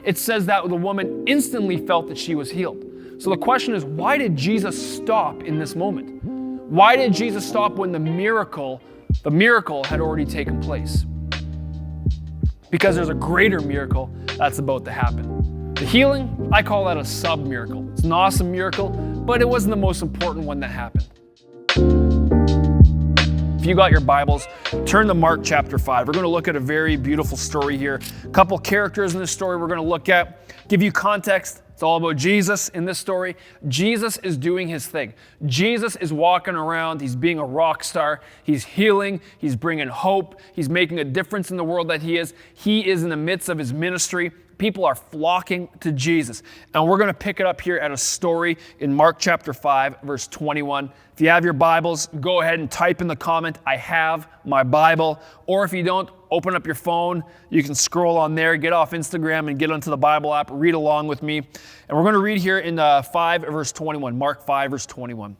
it says that the woman instantly felt that she was healed. So the question is, why did Jesus stop in this moment? Why did Jesus stop when the miracle had already taken place? Because there's a greater miracle that's about to happen. The healing, I call that a sub-miracle. It's an awesome miracle, but it wasn't the most important one that happened. If you got your Bibles, turn to Mark chapter 5. We're going to look at a very beautiful story here. A couple characters in this story we're going to look at, give you context. It's all about Jesus in this story. Jesus is doing his thing. Jesus is walking around. He's being a rock star. He's healing. He's bringing hope. He's making a difference in the world that he is. He is in the midst of his ministry. People are flocking to Jesus. And we're going to pick it up here at a story in Mark chapter 5, verse 21. If you have your Bibles, go ahead and type in the comment, I have my Bible. Or if you don't, open up your phone. You can scroll on there, get off Instagram and get onto the Bible app, read along with me. And we're going to read here in 5, verse 21, Mark 5, verse 21.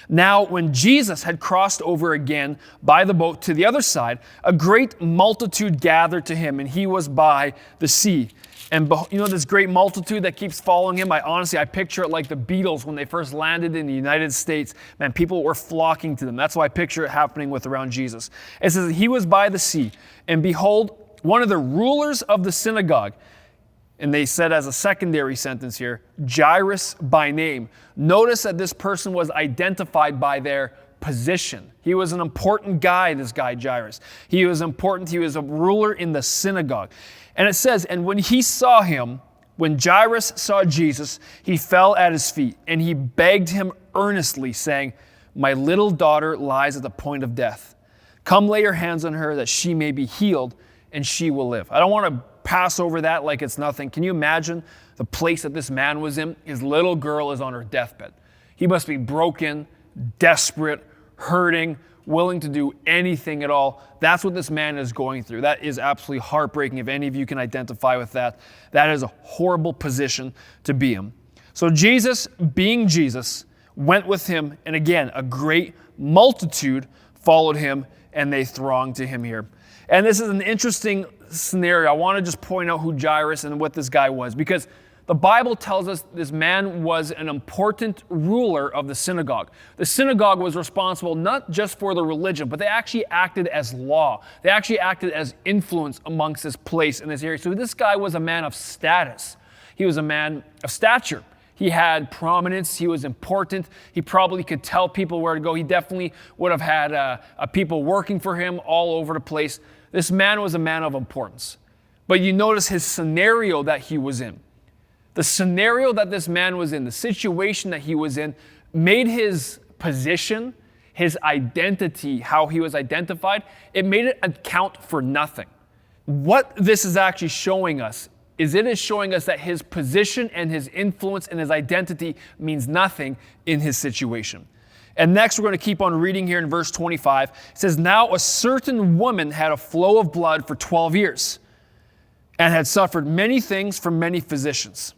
Now, when Jesus had crossed over again by the boat to the other side, a great multitude gathered to him, and he was by the sea. And you know this great multitude that keeps following him? I picture it like the Beatles when they first landed in the United States. Man, people were flocking to them. That's why I picture it happening around Jesus. It says, he was by the sea, and behold, one of the rulers of the synagogue, and they said as a secondary sentence here, Jairus by name. Notice that this person was identified by their position. He was an important guy, this guy Jairus. He was important. He was a ruler in the synagogue. And it says, and when Jairus saw Jesus, he fell at his feet and he begged him earnestly, saying, my little daughter lies at the point of death. Come lay your hands on her that she may be healed and she will live. I don't want to pass over that like it's nothing. Can you imagine the place that this man was in? His little girl is on her deathbed. He must be broken, desperate, hurting, willing to do anything at all. That's what this man is going through. That is absolutely heartbreaking. If any of you can identify with that, that is a horrible position to be in. So Jesus, being Jesus, went with him, and again, a great multitude followed him, and they thronged to him here. And this is an interesting scenario. I want to just point out who Jairus and what this guy was, because the Bible tells us this man was an important ruler of the synagogue. The synagogue was responsible not just for the religion, but they actually acted as law. They actually acted as influence amongst this place in this area. So this guy was a man of status. He was a man of stature. He had prominence. He was important. He probably could tell people where to go. He definitely would have had people working for him all over the place. This man was a man of importance. But you notice his scenario that he was in. The scenario that this man was in, the situation that he was in, made his position, his identity, how he was identified, it made it account for nothing. What this is actually showing us is it is showing us that his position and his influence and his identity means nothing in his situation. And next we're going to keep on reading here in verse 25. It says, now a certain woman had a flow of blood for 12 years and had suffered many things from many physicians.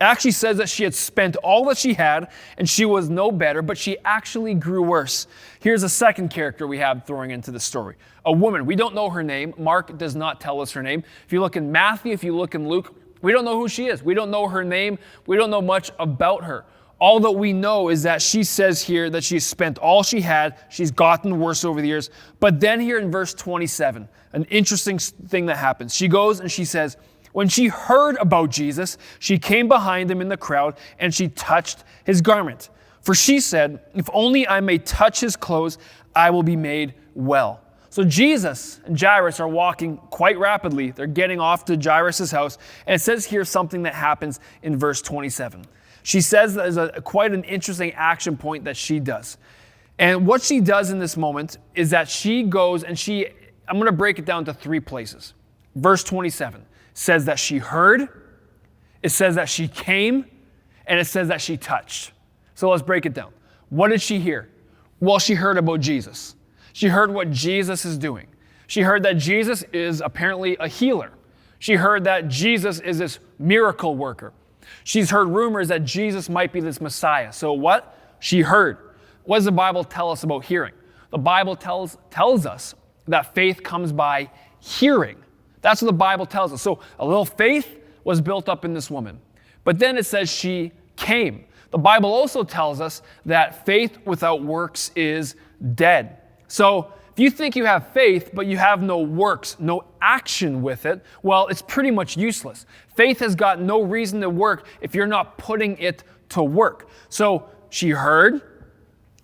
Actually says that she had spent all that she had and she was no better, but she actually grew worse. Here's a second character we have throwing into the story. A woman. We don't know her name. Mark does not tell us her name. If you look in Matthew, if you look in Luke, we don't know who she is. We don't know her name. We don't know much about her. All that we know is that she says here that she's spent all she had. She's gotten worse over the years. But then here in verse 27, an interesting thing that happens. She goes and she says, when she heard about Jesus, she came behind him in the crowd and she touched his garment. For she said, if only I may touch his clothes, I will be made well. So Jesus and Jairus are walking quite rapidly. They're getting off to Jairus' house. And it says here something that happens in verse 27. She says there's quite an interesting action point that she does. And what she does in this moment is that she goes and I'm going to break it down to 3 places. Verse 27 says that she heard, it says that she came, and it says that she touched. So let's break it down. What did she hear? Well, she heard about Jesus. She heard what Jesus is doing. She heard that Jesus is apparently a healer. She heard that Jesus is this miracle worker. She's heard rumors that Jesus might be this Messiah. So what? She heard. What does the Bible tell us about hearing? The Bible tells us that faith comes by hearing. That's what the Bible tells us. So a little faith was built up in this woman. But then it says she came. The Bible also tells us that faith without works is dead. So if you think you have faith, but you have no works, no action with it, well, it's pretty much useless. Faith has got no reason to work if you're not putting it to work. So she heard,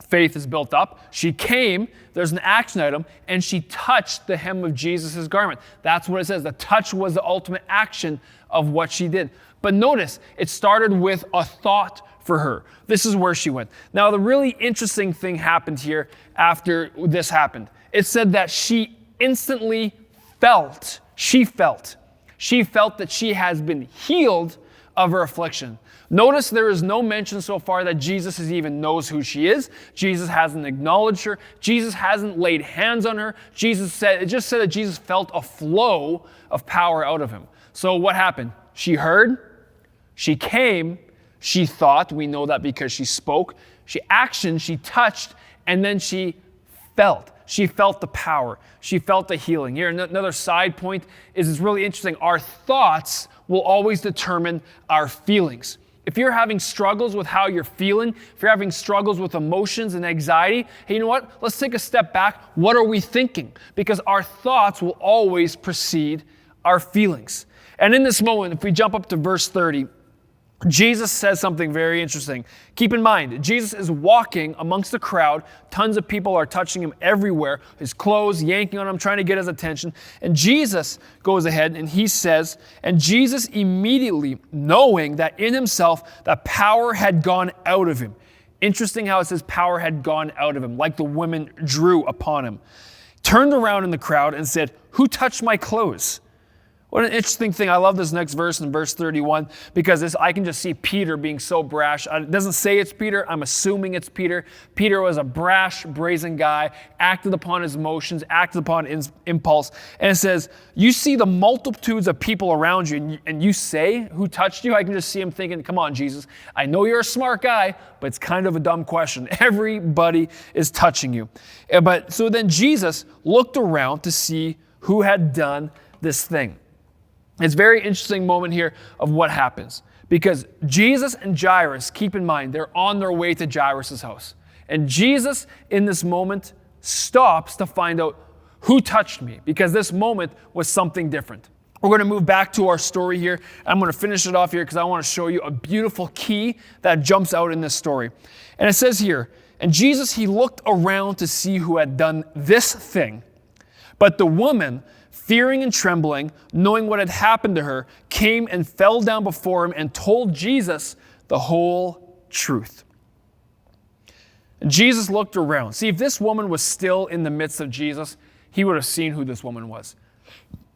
faith is built up. She came, there's an action item, and she touched the hem of Jesus' garment. That's what it says. The touch was the ultimate action of what she did. But notice, it started with a thought for her. This is where she went. Now, the really interesting thing happened here after this happened. It said that she instantly felt. She felt that she has been healed of her affliction. Notice there is no mention so far that Jesus even knows who she is. Jesus hasn't acknowledged her. Jesus hasn't laid hands on her. It just said that Jesus felt a flow of power out of him. So what happened? She heard, she came, she thought. We know that because she spoke. She actioned, she touched, and then she felt. She felt the power. She felt the healing. Here, another side point is it's really interesting. Our thoughts will always determine our feelings. If you're having struggles with how you're feeling, if you're having struggles with emotions and anxiety, hey, you know what? Let's take a step back. What are we thinking? Because our thoughts will always precede our feelings. And in this moment, if we jump up to verse 30, Jesus says something very interesting. Keep in mind, Jesus is walking amongst the crowd. Tons of people are touching him everywhere. His clothes, yanking on him, trying to get his attention. And Jesus goes ahead and he says, and Jesus immediately, knowing that in himself that power had gone out of him. Interesting how it says power had gone out of him, like the women drew upon him. Turned around in the crowd and said, "Who touched my clothes?" What an interesting thing. I love this next verse in verse 31 because I can just see Peter being so brash. It doesn't say it's Peter. I'm assuming it's Peter. Peter was a brash, brazen guy, acted upon his emotions, acted upon his impulse. And it says, you see the multitudes of people around you and you say, "Who touched you?" I can just see him thinking, come on, Jesus. I know you're a smart guy, but it's kind of a dumb question. Everybody is touching you. But so then Jesus looked around to see who had done this thing. It's a very interesting moment here of what happens. Because Jesus and Jairus, keep in mind, they're on their way to Jairus' house. And Jesus, in this moment, stops to find out who touched me. Because this moment was something different. We're going to move back to our story here. I'm going to finish it off here because I want to show you a beautiful key that jumps out in this story. And it says here, and Jesus, he looked around to see who had done this thing. But the woman, fearing and trembling, knowing what had happened to her, came and fell down before him and told Jesus the whole truth. And Jesus looked around. See, if this woman was still in the midst of Jesus, he would have seen who this woman was.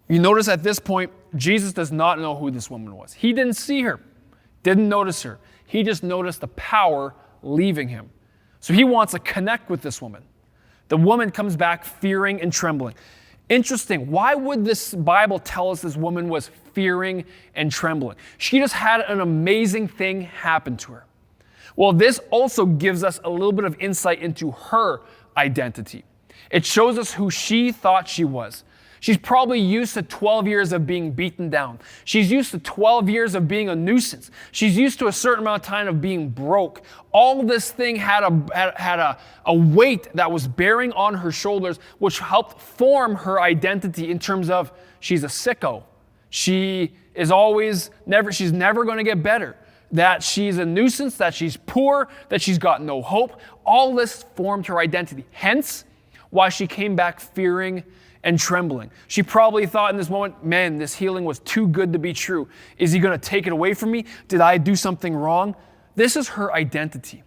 You notice at this point, Jesus does not know who this woman was. He didn't see her, didn't notice her. He just noticed the power leaving him. So he wants to connect with this woman. The woman comes back fearing and trembling. Interesting. Why would this Bible tell us this woman was fearing and trembling? She just had an amazing thing happen to her. Well, this also gives us a little bit of insight into her identity. It shows us who she thought she was. She's probably used to 12 years of being beaten down. She's used to 12 years of being a nuisance. She's used to a certain amount of time of being broke. All this thing had a weight that was bearing on her shoulders, which helped form her identity in terms of she's a sicko. She's never going to get better. That she's a nuisance, that she's poor, that she's got no hope. All this formed her identity. Hence, why she came back fearing and trembling. She probably thought in this moment, man, this healing was too good to be true. Is he going to take it away from me? Did I do something wrong? This is her identity.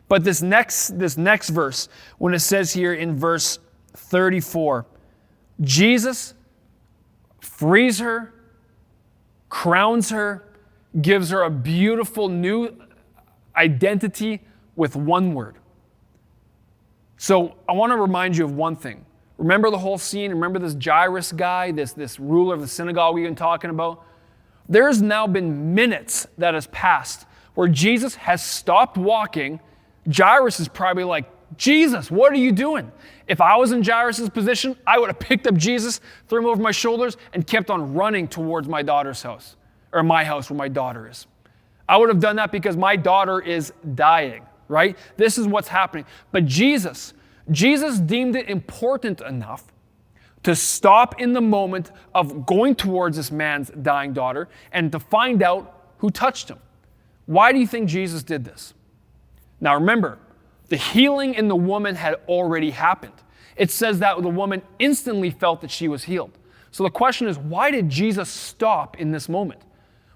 But this next verse, when it says here in verse 34, Jesus frees her, crowns her, gives her a beautiful new identity with one word. So I want to remind you of one thing. Remember the whole scene? Remember this Jairus guy, this ruler of the synagogue we've been talking about? There's now been minutes that has passed where Jesus has stopped walking. Jairus is probably like, Jesus, what are you doing? If I was in Jairus' position, I would have picked up Jesus, threw him over my shoulders, and kept on running towards my daughter's house. or my house where my daughter is. I would have done that because my daughter is dying, right? This is what's happening. But Jesus deemed it important enough to stop in the moment of going towards this man's dying daughter and to find out who touched him. Why do you think Jesus did this? Now remember, the healing in the woman had already happened. It says that the woman instantly felt that she was healed. So the question is, why did Jesus stop in this moment?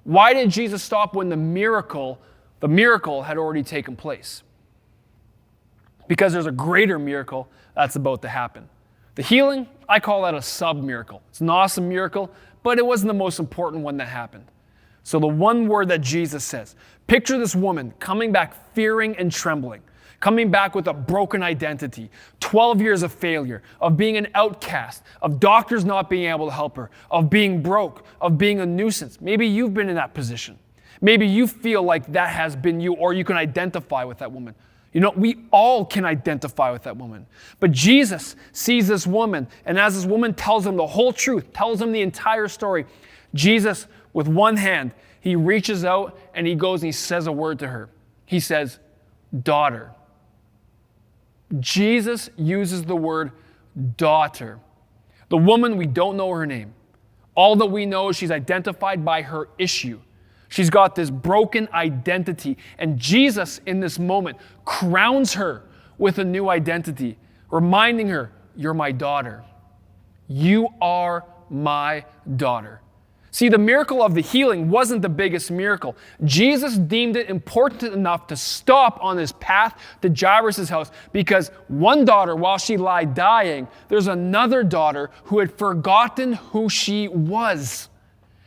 Why did Jesus stop when the miracle had already taken place? Because there's a greater miracle that's about to happen. The healing, I call that a sub-miracle. It's an awesome miracle, but it wasn't the most important one that happened. So the one word that Jesus says, picture this woman coming back fearing and trembling, coming back with a broken identity, 12 years of failure, of being an outcast, of doctors not being able to help her, of being broke, of being a nuisance. Maybe you've been in that position. Maybe you feel like that has been you, or you can identify with that woman. You know, we all can identify with that woman. But Jesus sees this woman, and as this woman tells him the whole truth, tells him the entire story, Jesus, with one hand, he reaches out and he goes and he says a word to her. He says, daughter. Jesus uses the word daughter. The woman, we don't know her name. All that we know is she's identified by her issue. She's got this broken identity. And Jesus, in this moment, crowns her with a new identity, reminding her, you're my daughter. You are my daughter. See, the miracle of the healing wasn't the biggest miracle. Jesus deemed it important enough to stop on his path to Jairus' house because one daughter, while she lay dying, there's another daughter who had forgotten who she was.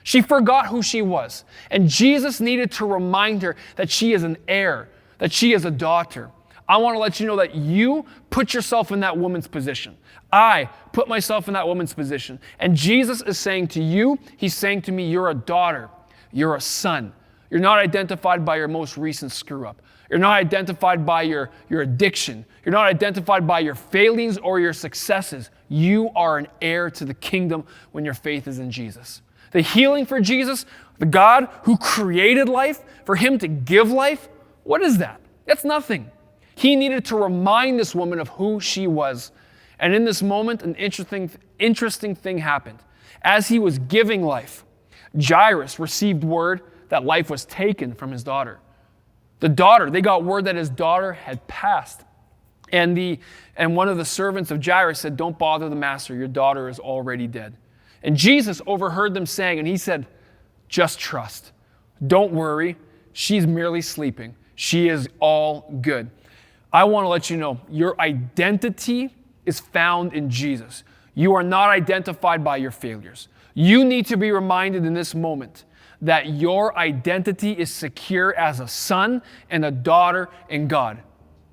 She forgot who she was. And Jesus needed to remind her that she is an heir, that she is a daughter. I want to let you know that you put yourself in that woman's position. I put myself in that woman's position. And Jesus is saying to you, he's saying to me, you're a daughter. You're a son. You're not identified by your most recent screw up. You're not identified by your addiction. You're not identified by your failings or your successes. You are an heir to the kingdom when your faith is in Jesus. The healing for Jesus, the God who created life, for him to give life, what is that? That's nothing. He needed to remind this woman of who she was. And in this moment, an interesting thing happened. As he was giving life, Jairus received word that life was taken from his daughter. They got word that his daughter had passed. And one of the servants of Jairus said, don't bother the master, your daughter is already dead. And Jesus overheard them saying, and he said, just trust. Don't worry. She's merely sleeping. She is all good. I want to let you know, your identity is found in Jesus. You are not identified by your failures. You need to be reminded in this moment that your identity is secure as a son and a daughter in God.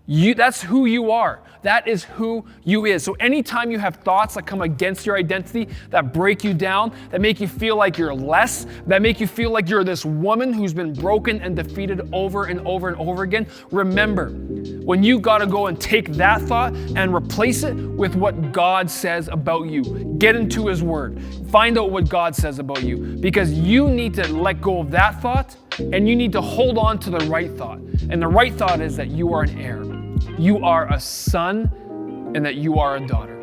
That's who you are. That is who you is. So anytime you have thoughts that come against your identity, that break you down, that make you feel like you're less, that make you feel like you're this woman who's been broken and defeated over and over and over again, remember, when you got to go and take that thought and replace it with what God says about you. Get into his word. Find out what God says about you, because you need to let go of that thought and you need to hold on to the right thought. And the right thought is that you are an heir. You are a son and that you are a daughter.